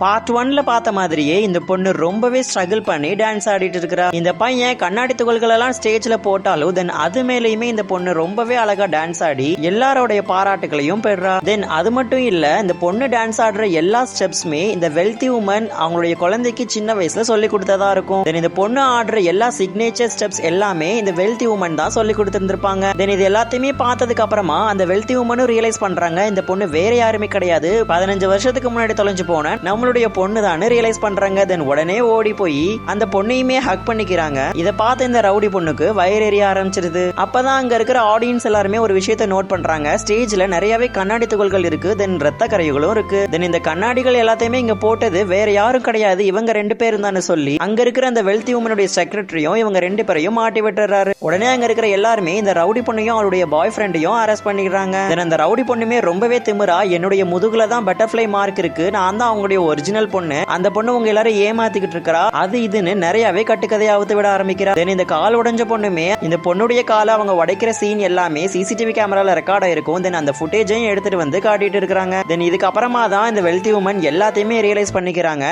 Part 1ல பார்த்த மாதிரியே இந்த பொண்ணு ரொம்பவே ஸ்ட்ரகிள் பண்ணி டான்ஸ் ஆடிட்டு இருக்கா. இந்த பையன் கண்ணாடி துகள்கள் எல்லாம் ஸ்டேஜ்ல போட்டாலும் தென் அது மேலேயுமே இந்த பொண்ணு ரொம்பவே அழகா டான்ஸ் ஆடி எல்லாரோடைய பாராட்டுகளையும் பெறா. தென் அது மட்டும் இல்ல, இந்த பொண்ணு டான்ஸ் ஆடுற எல்லா ஸ்டெப்ஸுமே இந்த வெல்தி உமன் அவங்களுடைய குழந்தைக்கு சின்ன வயசுல சொல்லி கொடுத்ததா இருக்கும். தென் இந்த பொண்ணு ஆடுற எல்லா சிக்னேச்சர் ஸ்டெப்ஸ் எல்லாமே இந்த வெல்தி உமன் தான் சொல்லி கொடுத்திருந்திருப்பாங்க. தென் இது எல்லாத்தையுமே பார்த்ததுக்கு அப்புறமா அந்த வெல்தி உமனும் ரியலைஸ் பண்றாங்க இந்த பொண்ணு வேற யாருமே கிடையாது, 15 வருஷத்துக்கு முன்னாடி தொலைஞ்சு போன நம்மளுடைய பொண்ணு தான் ரியலைஸ் பண்றாங்க. தென் உடனே ஓடி போய் அந்த பொண்ணையுமே ஹக் பண்ணிக்கிறாங்க. இதை பார்த்து இந்த ரவுடி பொண்ணுக்கு வயிறு எரிய ஆரம்பிச்சிருது. அப்பதான் அங்க இருக்கிற ஆடியன்ஸ் எல்லாருமே ஒரு விஷயத்தை நோட் பண்றாங்க. ஸ்டேஜ்ல நிறையவே கண்ணாடி துகள்கள் இருக்கு, தென் ரத்த கரைகளும் இருக்கு. தென் இந்த கண்ணாடிகள் எல்லாத்தையுமே இங்க போட்டது வேற யாரும் கிடையாது, இவங்க 2 பேரும் தான் சொல்லி அங்க இருக்கிற அந்த வெல்தி உமனுடைய செக்ரட்டரியும் இவங்க 2 பேரையும் மாட்டி விட்டுறாரு. உடனே அங்க இருக்கிற எல்லாருமே இந்த ரவுடி பொண்ணையும் அவருடைய பாய் ஃப்ரெண்டையும் அரெஸ்ட் பண்ணிக்கிறாங்க. தென் அந்த ரவுடி பொண்ணுமே ரொம்பவே திமிரா, என்னுடைய முதுகுல தான் பட்டர்ஃப்ளை மார்க் இருக்கு, நான் தான் அவங்களுடைய ஒரிஜினல் பொண்ணு, அந்த பொண்ணு உங்க எல்லாரும் ஏமாத்திக்கிட்டு இருக்கா, அது இதுன்னு நிறையவே கட்டுக்கதையை அவுத்து விட ஆரம்பிக்கிறா. தென் இந்த கால் உடைஞ்ச பொண்ணுமே இந்த பொண்ணுடைய காலை அவங்க உடைக்கிற சீன் எல்லாமே சிசிடிவி கேமரால ரெக்கார்ட் ஆயிருக்கும். தென் அந்த ஃபுட்டேஜையும் எடுத்துட்டு வந்து காட்டிட்டு இருக்காங்க. தென் இதுக்கு அப்புறமா தான் இந்த வெல்தி உமன் எல்லாத்தையுமே ரியலைஸ் பண்ணிக்கிறாங்க.